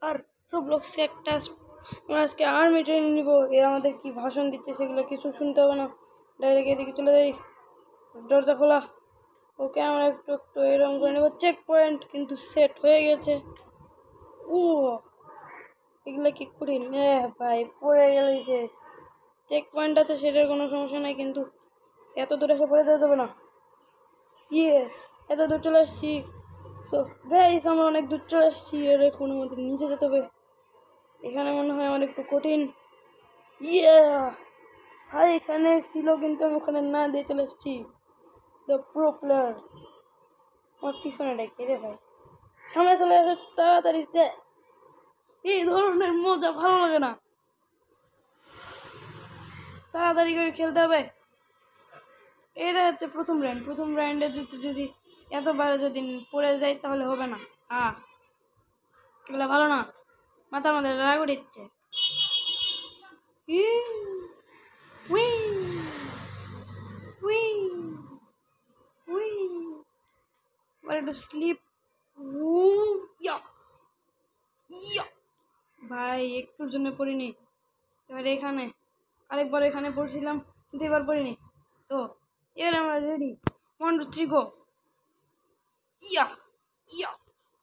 আর রোবলক্সে একটা আমরা আজকে আর্মি ট্রেনিং নিব। এ আমাদের কি ভাষণ দিচ্ছে সেগুলো কিছু শুনতে হবে না, ডাইরেক্ট এদিকে চলে যাই। দরজা খোলা। ওকে আমরা একটু একটু এরকম করে নেব। চেক পয়েন্ট কিন্তু সেট হয়ে গেছে। ও এগুলো কি কঠিন? ভাই পড়ে গেলে সে চেক পয়েন্ট আছে, সেটার কোনো সমস্যা নাই, কিন্তু এত দূরে এসে পড়ে যাওয়া যাবে না। ইয়েস, এত দূর চলে আসছি। সো গাইস, আমরা অনেক দূর চলে আসছি। আর এখন আমাদের নিচে যেতে হবে। এখানে মনে হয় আমার একটু কঠিন। ইয়া ভাই, এখানে ছিল কিন্তু আমি ওখানে না দিয়ে চলে এসেছি। The pro player. আমার পিছনে ডেকে রে ভাই, সামনে চলে আসে তাড়াতাড়ি। এই ধরনের মজা ভালো লাগে না, তাড়াতাড়ি করে খেলতে হবে। এটা হচ্ছে প্রথম রাউন্ড। প্রথম রাউন্ডে যদি এতবার যদি পড়ে যায় তাহলে হবে না। এগুলো ভালো না, মাথা আমাদের রাগ উঠছে। উই উই উই এবার একটু স্লিপ। ইয়া ইয়া ভাই, একটুর জন্য পড়িনি। এবার এখানে আরেকবার এখানে পড়ছিলাম, কিন্তু এবার পড়িনি। তো এবার আমরা রেডি। 1 2 3 গো। ইয়া ইয়া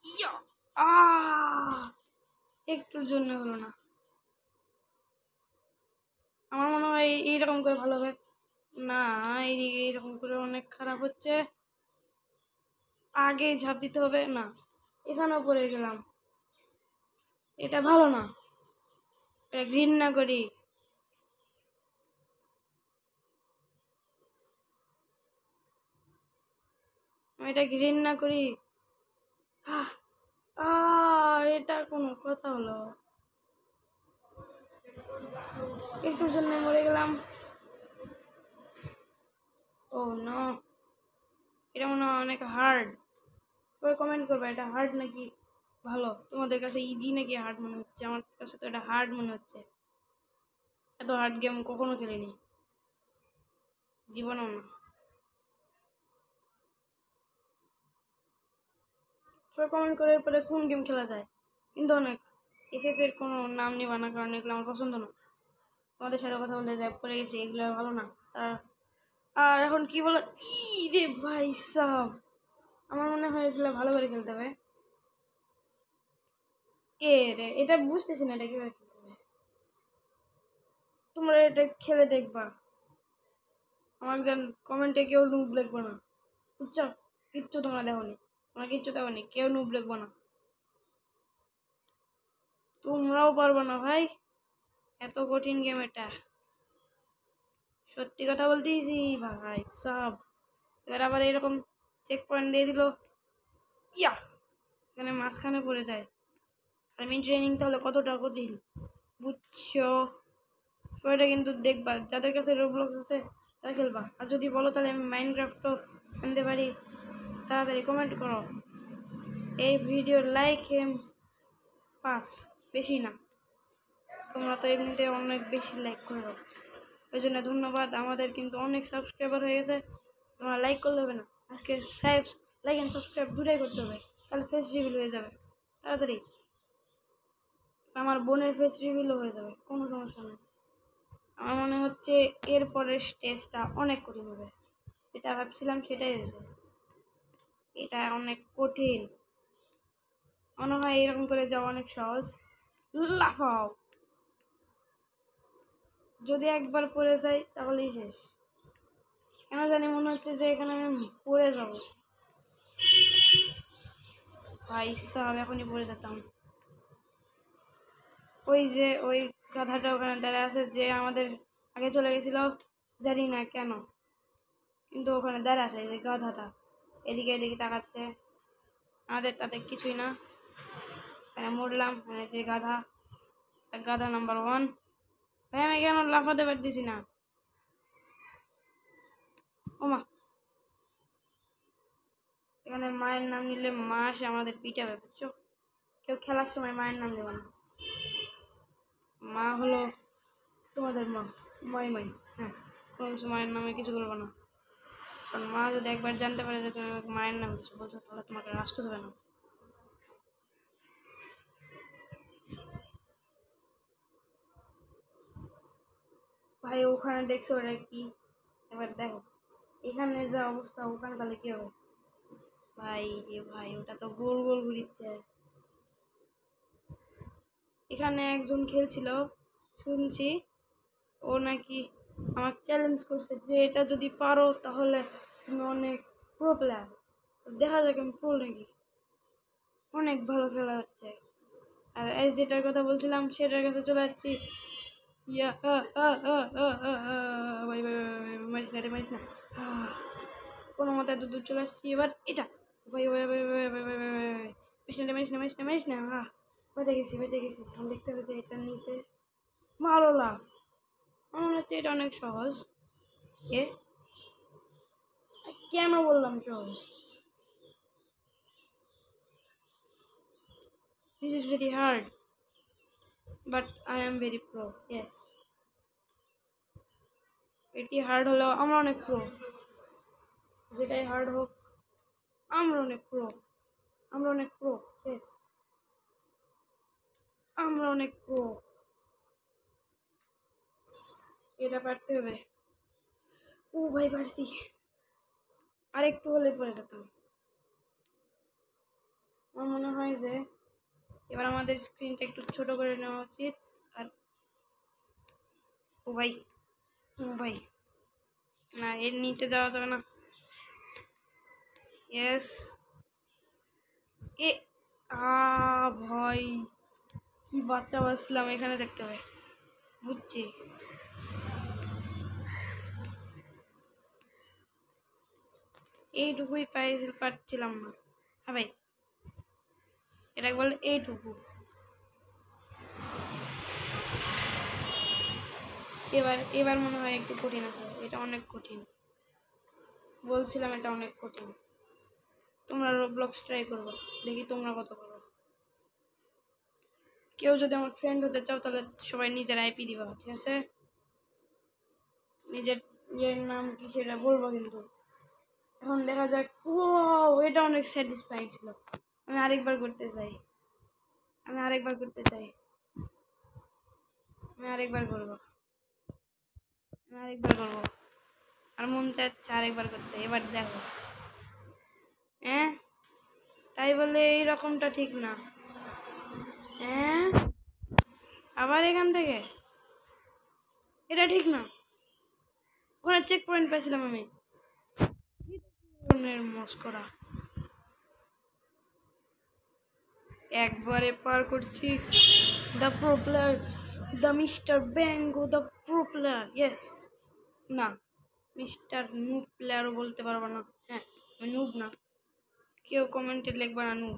ইয়া একটুর জন্য হলো না। আমার মনে হয় এইরকম করে ভালো হবে না, এইদিকে এইরকম করে অনেক খারাপ হচ্ছে। আগে ঝাঁপ দিতে হবে না, এখানেও পড়ে গেলাম। এটা ভালো না, এটা ঘৃণা করি। আমি এটা ঘৃণা করি। এটা কোনো কথা হলো? একটুর জন্য মরে গেলাম। ও নো, এটা মনে হয় অনেক হার্ড। তবে কমেন্ট করবে এটা হার্ড নাকি ভালো। তোমাদের কাছে ইজি নাকি হার্ড মনে হচ্ছে? আমার কাছে তো এটা হার্ড মনে হচ্ছে। এত হার্ড গেম কখনো খেলিনি, জীবনেও না। সবাই কমেন্ট করে পরে কোন গেম খেলা যায়, কিন্তু অনেক এর কোনো নাম নেবা না, কারণ এগুলো আমার পছন্দ না। তোমাদের সাথে কথা বলতে যাই পড়ে গেছি, এগুলো ভালো না। আর এখন কি বলো? রে ভাই সাহ, আমার মনে হয় এগুলো ভালো করে খেলতে হবে। রে এটা বুঝতেছি না, এটা কিভাবে খেলতে হবে। তোমরা এটা খেলে দেখবা। আমার যেন কমেন্টে কেউ নুব লিখবো না, বুঝছো? কিচ্ছু তোমরা দেখোনি, তোমরা কিচ্ছু দেখোনি, কেউ নুব লিখবো না। তোমরাও পারবো না ভাই, এত কঠিন গেম এটা। সত্যি কথা বলতেইছি ভাই সব। এবার আবার এরকম চেক পয়েন্ট দিয়ে দিল। ইয়া এখানে মাঝখানে পড়ে যায়। আমি ট্রেনিং তাহলে কতটা কঠিন বুঝছো? সবাইটা কিন্তু দেখবা, যাদের কাছে রোবলক্স আছে তারা খেলবা। আর যদি বলো তাহলে আমি মাইনক্রাফটও আনতে পারি, তাড়াতাড়ি কমেন্ট করো। এই ভিডিওর লাইক 5, বেশি না। তোমরা তো এমনিতে অনেক বেশি লাইক করো, ওই জন্য ধন্যবাদ। আমাদের কিন্তু অনেক সাবস্ক্রাইবার হয়ে গেছে। তোমরা লাইক করলে হবে না, আজকে লাইক অ্যান্ড সাবস্ক্রাইব দুটাই করতে হবে, তাহলে ফেস রিভিল হয়ে যাবে তাড়াতাড়ি। আমার বোনের ফেস রিভিলও হয়ে যাবে, কোনো সমস্যা নেই। আমার মনে হচ্ছে এরপরের স্টেজটা অনেক কঠিন হবে, যেটা ভাবছিলাম সেটাই হয়েছে। এটা অনেক কঠিন মনে হয়, এরকম করে যাওয়া অনেক সহজ। লাফাও, যদি একবার পড়ে যাই তাহলেই শেষ। কেন জানি মনে হচ্ছে যে এখানে আমি পড়ে যাব। ভাই সাহেব, এখনই পড়ে যেতাম। ওই যে ওই গাধাটা ওখানে দাঁড়ায় আছে, যে আমাদের আগে চলে গেছিল, জানি না কেন, কিন্তু ওখানে দাঁড়ায় আছে যে গাধাটা, এদিকে এদিকে তাকাচ্ছে। আমাদের তাতে কিছুই না, মরলাম। যে গাধা, গাধা নাম্বার 1। ভাই আমি কেন লাফাতে পারতেছি না? ওমা, এখানে মায়ের নাম নিলে মা এসে আমাদের পিটাবে, বুঝছো? কেউ খেলার সময় মায়ের নাম নেবে না। মা হলো তোমাদের মা, মাই মাই। হ্যাঁ, কোনো কিছু মায়ের নামে কিছু করবো না, কারণ মা যদি একবার জানতে পারে যে তুমি মায়ের নামে কিছু বলছো, তাহলে তোমাকে রাষ্ট্র দেবে না। ভাই ওখানে দেখছো ওটা কি? এবার দেখো এখানে যা অবস্থা, ওখানে তাহলে কি হবে? ভাই রে ভাই, ওটা তো গোল গোল ঘুরিচ্ছে। এখানে একজন খেলছিল, শুনছি ও নাকি আমার চ্যালেঞ্জ করছে যে এটা যদি পারো তাহলে তুমি অনেক প্রো প্লেয়ার। দেখা যাক আমি প্রো নাকি। অনেক ভালো খেলা হচ্ছে। আর এই যেটার কথা বলছিলাম সেটার কাছে চলে যাচ্ছি। ইয়া ভাই ভাই মারিস না রে, মারিস না। কোনো মতে এত দূর চলে আসছি। এবার এটা ভাই ভাই ভাই ভাই ভাই ভাই ভাই ভাই মারিস না, মারিস না, মারিস না, মারিস না। বেঁচে গেছি, বেঁচে গেছি। এখন দেখতে হবে যে এটা নিচে ভালো লাভ। আমার মনে হচ্ছে এটা অনেক সহজ। এ কেন বললাম সহজ? This is very hard, but I am very pro. Yes. এটি হার্ড হলেও আমরা অনেক প্রো। যেটাই হার্ড হোক আমরা অনেক প্রো। আমরা অনেক প্রো। ইয়েস, আমরা অনেক প্রো। এটা পারতে হবে। ও ভাই পারছি। আরেকটু হলে পড়ে যেতাম। আমার মনে হয় যে এবার আমাদের স্ক্রিনটা একটু ছোট করে নেওয়া উচিত। আর ও ভাই, ও ভাই, না এর নিচে যাওয়া যাবে না। ইয়েস। এ ভাই কি বাচ্চা বাঁচলাম, এখানে দেখতে হবে। বুঝছি। এইটুকুই পারছিলাম না। হ্যাঁ ভাই, এটা বলে এইটুকু। এবার এবার মনে হয় একটু কঠিন আছে। এটা অনেক কঠিন, বলছিলাম এটা অনেক কঠিন। তোমরা রোবলক্স ট্রাই করবো, দেখি তোমরা কত করো। কেউ যদি আমার ফ্রেন্ড হতে চাও তাহলে সবাই নিজের আইপি দিবা, ঠিক আছে? নিজের নিজের নাম কি সেটা বলবো কিন্তু। এখন দেখা যাক। ও এটা অনেক স্যাটিসফাইং ছিল। আমি আরেকবার করতে চাই। আমি আরেকবার করতে চাই। আমি আরেকবার করবো। আমি আরেকবার করবো। আর মন চাচ্ছে আরেকবার করতে। এবার দেখো। হ্যাঁ, তাই বলে এই রকমটা ঠিক না। হ্যাঁ, আবার এখান থেকে এটা ঠিক না। ওখানে চেক পয়েন্ট পেয়েছিলাম আমি। মস্করা একবারে পার করছি। The pro player, the mister ব্যাঙ্গো, দ্য প্রো প্লেয়ার। ইয়েস। না, মিস্টার নুব প্লেয়ারও বলতে পারবো না। হ্যাঁ, আমি নুব না। কেউ কমেন্টে লিখবা না নুব,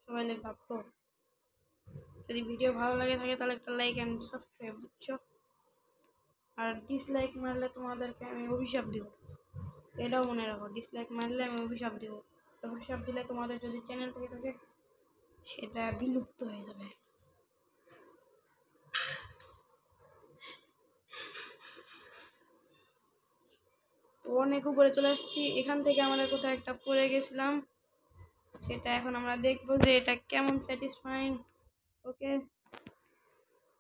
সবাই লিখবা প্রো। যদি ভিডিও ভালো লাগে থাকে তাহলে একটা লাইক অ্যান্ড সাবস্ক্রাইব, বুঝছো? আর ডিসলাইক মারলে তোমাদেরকে আমি অভিশাপ দিব। এটাও মনে রাখো, ডিসলাইক মারলে আমি অভিশাপ দিব। অভিশাপ দিলে তোমাদের যদি চ্যানেল থেকে থাকে সেটা বিলুপ্ত হয়ে যাবে। তো অনেক উপরে চলে আসছি। এখান থেকে আমাদের কোথাও একটা পড়ে গেছিলাম, সেটা এখন আমরা দেখবো যে এটা কেমন স্যাটিসফাইং। ওকে,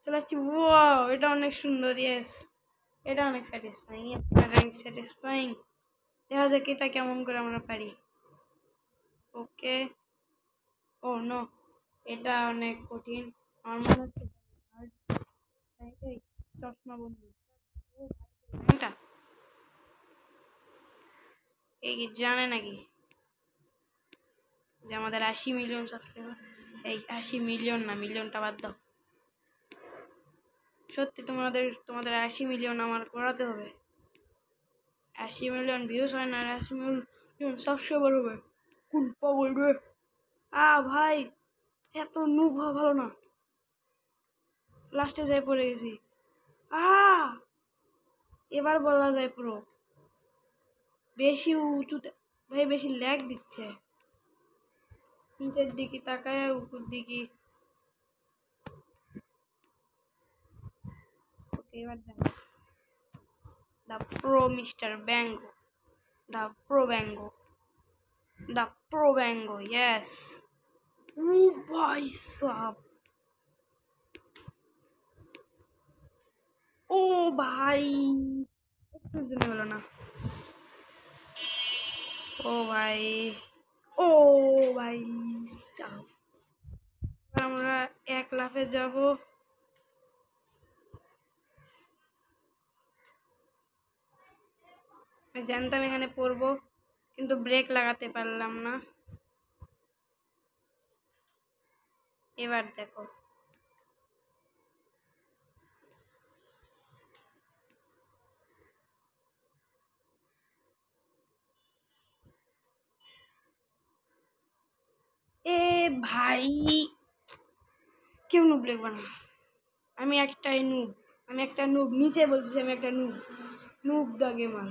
চলে আসছি। ওয়াও, এটা অনেক সুন্দর। ইয়েস, এটা অনেক স্যাটিসফাইং। অনেক স্যাটিসফাইং। দেখা যাক এটা কেমন করে আমরা পারি। ওকে। ও নো, এটা অনেক কঠিন। আমার মনে হচ্ছে চশমা বন্ধু। এটা এই কি জানে নাকি যে আমাদের 80 মিলিয়ন সাবস্ক্রাইবার? এই 80 মিলিয়ন না, মিলিয়নটা বাদ দাও। সত্যি তোমাদের 80 মিলিয়ন আমার করাতে হবে। 80 মিলিয়ন ভিউজ হয় না, 80 মিলিয়ন সাবস্ক্রাইবার হবে। কোন পাগল রে? ভাই, এত নুব হওয়া ভালো না। লাস্টে যাই পড়ে গেছি। এবার বলা যায় পুরো। বেশি উঁচুতে ভাই, বেশি ল্যাগ দিচ্ছে। নিচের দিকে তাকায়, উপর দিকে। ওকে, এবার দেখো। দ্য প্রো মিস্টার ব্যাঙ্গো, দ্য প্রো ব্যাঙ্গো, দ্য প্রো ব্যাঙ্গো। ইয়েস। ও ভাই সাব, ও ভাই, একটু জন্য হলো না। ও ভাই, ও ভাই, চাপ। আমরা এক লাফে যাব। জানতাম এখানে পড়বো, কিন্তু ব্রেক লাগাতে পারলাম না। এবার দেখো, এ ভাই, কেউ নুব লিখবো না। আমি একটাই নুব, আমি একটা নুব, নিচে বলতেছি আমি একটা নুব, নুব দা গেমার,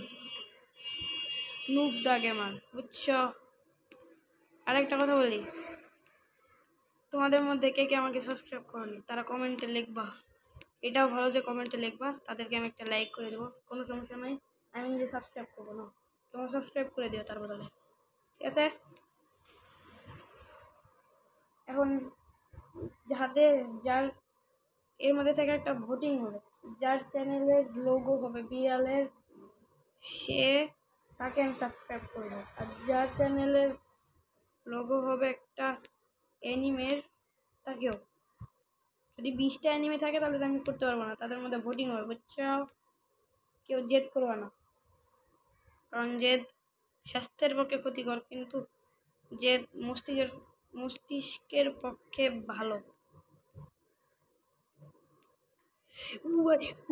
নুব দা গেমার, বুঝছো? আরেকটা কথা বলি, তোমাদের মধ্যে কে কে আমাকে সাবস্ক্রাইব করনি তারা কমেন্টে লিখবা। এটাও ভালো যে কমেন্টে লিখবা, তাদেরকে আমি একটা লাইক করে দেবো, কোনো সমস্যা নাই। আমি নিজে সাবস্ক্রাইব করবো না, তোমরা সাবস্ক্রাইব করে দিও তার বদলে, ঠিক আছে? এখন যাদের যার এর মধ্যে থেকে একটা ভোটিং হবে, যার চ্যানেলের লোগো হবে বিড়ালের, সে তাকে আমি সাবস্ক্রাইব করবো। আর যার চ্যানেলের লোগো হবে একটা অ্যানিমের, তাকেও। যদি 20টা অ্যানিমে থাকে তাহলে তো আমি করতে পারবো না, তাদের মধ্যে ভোটিং হবে, বুঝছো? কেউ জেদ করবে না, কারণ জেদ স্বাস্থ্যের পক্ষে ক্ষতিকর, কিন্তু জেদ মস্তিষ্কের পক্ষে ভালো।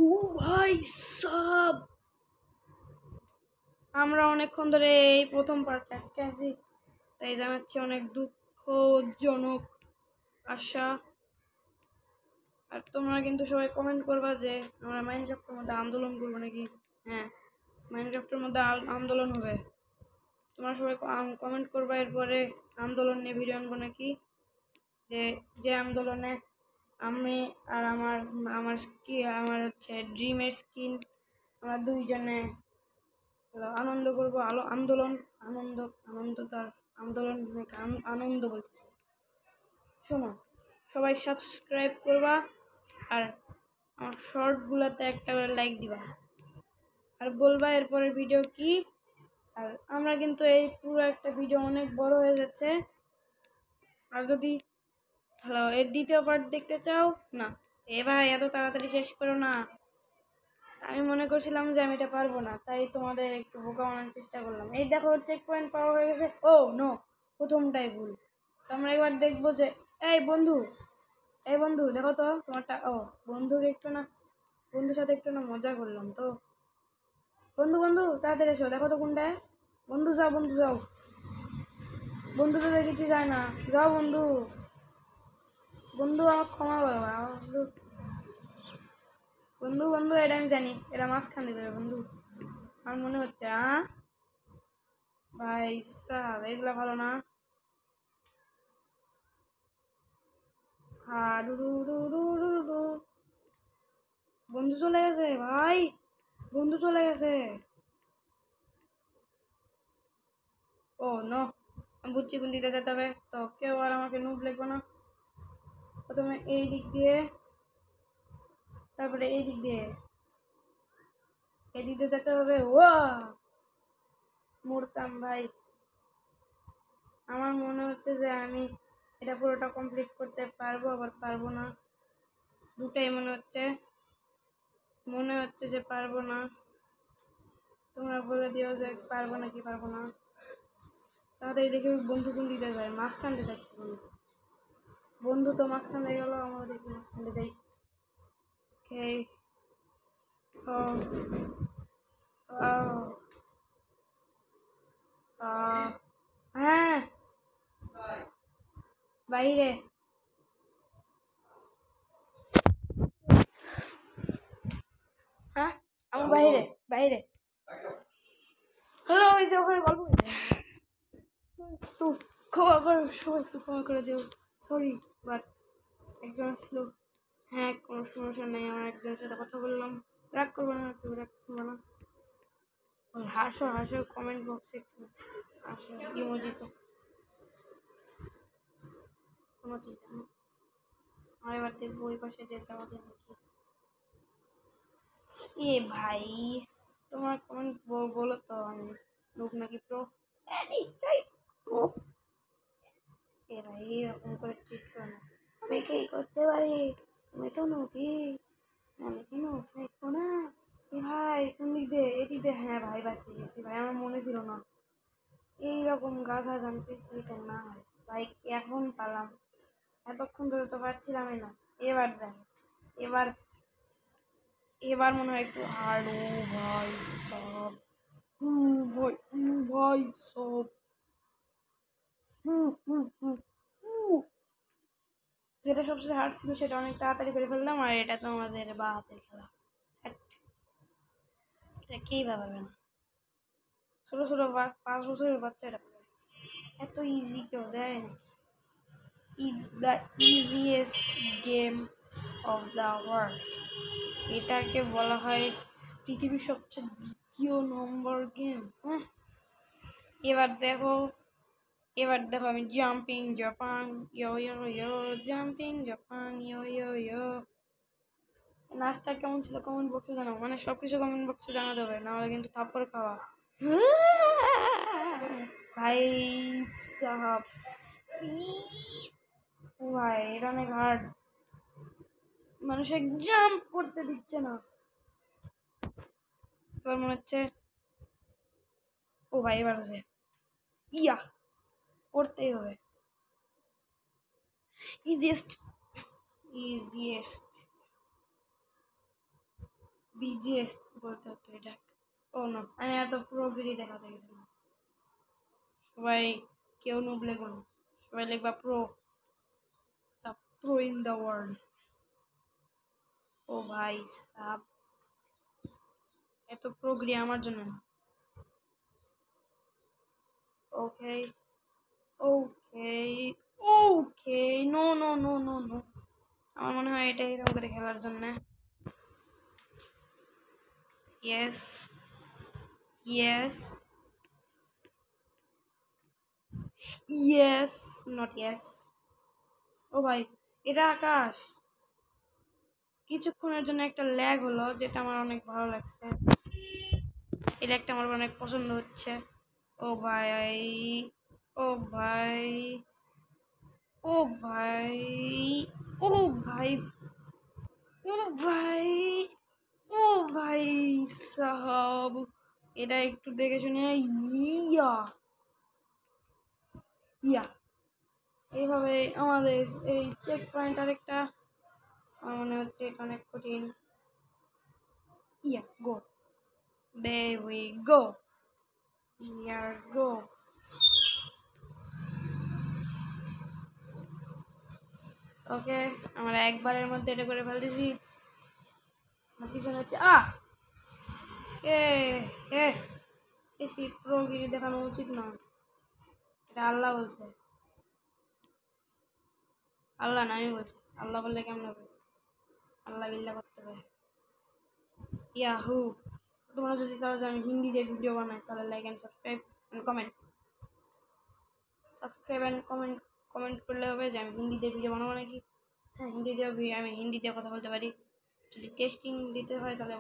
ও ভাই সাব, আমরা অনেকক্ষণ ধরে এই প্রথম পার্টটা আটকে আছি, তাই জানাচ্ছি অনেক দুঃখজনক আশা। আর তোমরা কিন্তু সবাই কমেন্ট করবা যে আমরা মাইনক্রাফটের মধ্যে আন্দোলন করবো নাকি। হ্যাঁ, মাইনক্রাফটের মধ্যে আন্দোলন হবে, তোমরা সবাই কমেন্ট করবা। এরপরে আন্দোলন নিয়ে ভিডিও আনবো নাকি, যে আন্দোলনে আমি আর আমার আমার হচ্ছে ড্রিমের স্কিন, আমরা দুইজনে আনন্দ করবো। আন্দোলন, আনন্দ তার আন্দোলন, আনন্দ বলতেছি। শোনো, সবাই সাবস্ক্রাইব করবা, আর আমার শর্টগুলোতে একটা করে লাইক দিবা, আর বলবা এরপরের ভিডিও কি। আর আমরা কিন্তু এই পুরো একটা ভিডিও অনেক বড় হয়ে যাচ্ছে, আর যদি হ্যালো এর দ্বিতীয় পার্ট দেখতে চাও না, এবার এত তাড়াতাড়ি শেষ করো না। আমি মনে করছিলাম যে আমি এটা পারবো না, তাই তোমাদের একটু বোকা বানানোর চেষ্টা করলাম। এই দেখো, চেক পয়েন্ট পাওয়া হয়ে গেছে। ও নো, প্রথমটাই ভুল। তো আমরা এবার দেখবো যে, এই বন্ধু, এই বন্ধু দেখো তো তোমারটা। ও বন্ধুর সাথে একটু না মজা করলাম তো। বন্ধু তাড়াতাড়ি এসো, দেখো তো কোনটায়। বন্ধু যাও, বন্ধু যাও, বন্ধু তো দেখেছি যায় না, যাও বন্ধু। বন্ধু আমার ক্ষমা করো, বন্ধু, বন্ধু বন্ধু, এটা আমি জানি, এটা মাঝখান দিতে হবে বন্ধু, আমার মনে হচ্ছে। ভাই সাহেব, এগুলা ভালো না। বন্ধু চলে গেছে ভাই, বন্ধু চলে গেছে। ও নো, আমি বুঝছি কোন দিকে যেতে হবে। তো কেউ আর আমাকে নুব লিখবো না। প্রথমে এই দিক দিয়ে, তারপরে এই দিক দিয়ে, এই দিক দিয়ে যেতে হবে। ও মরতাম ভাই। আমার মনে হচ্ছে যে আমি এটা পুরোটা কমপ্লিট করতে পারবো, আবার পারবো না, দুটাই মনে হচ্ছে যে পারবো না। তোমরা বলে দিও যে পারবো নাকি পারবো না। তাড়াতাড়ি দেখে বন্ধু কোন দিতে যায়, মাঝখান দিয়ে যাচ্ছে বন্ধু। বন্ধু তো মাঝখান দিয়ে গেলো, আমরা দেখি মাঝখান দিয়ে যাই। ওকে, হ্যাঁ, বাইরে। হ্যাঁ, আমার বাইরে, বাইরে। হ্যালো, ওই যে ওখানে গল্প করছে। একটু ক্ষমা করো, সবাই একটু ক্ষমা করে দিও, সরি। বাট একজন ছিল, হ্যাঁ কোনো সমস্যা নেই, আমার একজনের সাথে কথা বললাম। রাগ করবো না, একটু রাগ করবো না। হাসো হাসো, কমেন্ট বক্সে একটু হাসো, ইমোজি তো কোনো চিন্তা নেই। আমার এবার দেখবো ওই পাশে যে যাওয়া যায় নাকি। এ ভাই তোমার কমেন্ট বলো তো আমি লোক নাকি প্রো নিশ্চয়ই pro। এ ভাই এরকম করে ট্রিট করো না, আমি কি করতে পারি, তুমি তো নকি, আমি কি নোক দেখবো না। এ ভাই কোন দিক দিয়ে, এদিক দিয়ে, হ্যাঁ ভাই বাঁচিয়ে গেছি ভাই, আমার মনে ছিল না এইরকম গাধা জান পৃথিবীতে না হয় ভাই। এখন পালাম, এতক্ষণ ধরে তো পারছিলামই না। এবার দেখ, এবার এবার মনে হয় একটু হার্ড। ও ভাই সব, ভাই ভাই সব, যেটা সবচেয়ে হার্ড ছিল সেটা অনেক তাড়াতাড়ি করে ফেললাম, আর এটা তো আমাদের বা হাতের খেলা। হ্যাট, এটা কেই ভাবাবে না, ছোটো ছোটো 5 বছরের বাচ্চা এটা পারে। এত ইজি কেউ দেয় নাকি? Is the easiest game of the world, এটাকে বলা হয় পৃথিবীর সবচেয়ে দ্বিতীয় নম্বর গেম। হ্যাঁ, এবার দেখো, এবার দেখো আমি জাম্পিং জাপান ইয়ো ইয়ো ইয়ো, জাম্পিং জাপান ইয়ো ইয়ো ইয়ো। নাচটা কেমন ছিল কমেন্ট বক্সে জানাও, মানে সব কিছু কমেন্ট বক্সে জানাতে হবে, নাহলে কিন্তু থাপ্পড় খাওয়া। ভাই সাহাব, ও ভাই এটা অনেক হার্ড, মানুষ জাম্প করতে দিচ্ছে না। এবার মনে হচ্ছে, ও ভাই এবার হচ্ছে, ইয়া করতেই হবে। ইজিয়েস্ট, ইজিয়েস্ট, বিজিয়েস্ট বলতে হতো এটা। ও না, আমি এত প্রোগিরি দেখাতে গেছিলাম। সবাই কেউ নুব লেখুন, সবাই লিখবা pro, the pro in the world. ও ভাই সাব, এত প্রোগ্রি আমার জন্য না। Okay okay okay, no no no no no, আমার মনে হয় এটা এরকম করে খেলার জন্য। Yes yes yes, not yes. ও ভাই এটা আকাশ, কিছুক্ষণের জন্য একটা ল্যাগ হলো, যেটা আমার অনেক ভালো লাগছে, এই ল্যাগটা আমার অনেক পছন্দ হচ্ছে। ও ভাই, ও ভাই, ও ভাই, ও ভাই, ও ভাই, ও ভাই সাহাব, এটা একটু দেখে শুনে। ইয়া ইয়া, এইভাবে আমাদের এই চেক পয়েন্ট আরেকটা, আমার মনে হচ্ছে এটা অনেক কঠিন। ইয়া গো, there we go, here go। ওকে, আমরা একবারের মধ্যে এটা করে ফেলতেছি। আমার পিছনে হচ্ছে এ এ, বেশি প্রগিরি দেখানো উচিত না, এটা আল্লাহ বলছে। আল্লাহ না, আমি বলছি। আল্লাহ বললে কেমন হবে, আল্লাহ বিল্লাহ করতে হবে। ইয়াহু, তোমরা যদি চাও যে আমি হিন্দি দিয়ে ভিডিও বানাই, তাহলে like and subscribe and comment, subscribe and comment, comment করলে হবে যে আমি হিন্দি দিয়ে ভিডিও বানাবো নাকি। হ্যাঁ, হিন্দি দিয়ে আমি হিন্দি দিয়ে কথা বলতে পারি, যদি টেস্টিং দিতে হয় তাহলে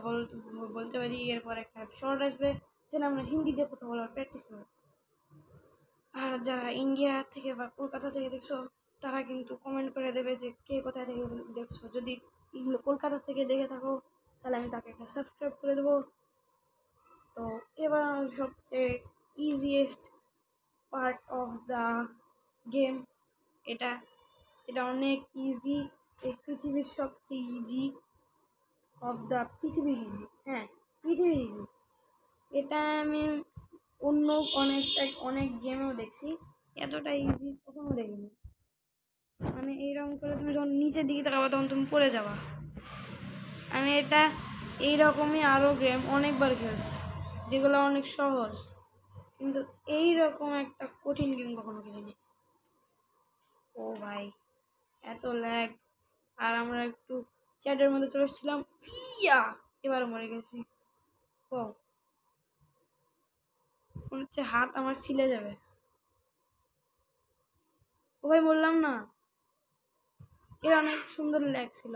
বলতে পারি। এরপর একটা শর্ট আসবে, সেটা আমরা হিন্দি দিয়ে কথা বলার প্র্যাকটিস করবো। আর যারা ইন্ডিয়া থেকে বা কলকাতা থেকে দেখছো, তারা কিন্তু কমেন্ট করে দেবে যে কে কোথায় থেকে দেখছো। যদি কলকাতা থেকে দেখে থাকো, তাহলে আমি তাকে একটা সাবস্ক্রাইব করে দেবো। তো এবার সবচেয়ে easiest part of the game এটা, এটা অনেক ইজি, এই পৃথিবীর সবচেয়ে ইজি অফ দ্য পৃথিবীর ইজি, হ্যাঁ পৃথিবীর ইজি। এটা আমি অন্য অনেক গেমেও দেখছি, এতটা ইজি কখনো দেখিনি। মানে এইরকম করে তুমি যখন নিচের দিকে তাকাবা তখন তুমি পড়ে যাবা। আমি এটা এইরকমই আরও গেম অনেকবার খেলছি, যেগুলো অনেক সহজ, কিন্তু এইরকম একটা কঠিন গেম কখনো খেলিনি। ও ভাই এত ল্যাগ, আর আমরা একটু চ্যাটের মধ্যে চলে এসেছিলাম। ইয়া, এবার মরে গেছি। ও মনে হচ্ছে হাত আমার ছিলে যাবে। ও ভাই বললাম না, এর অনেক সুন্দর ল্যাগ ছিল।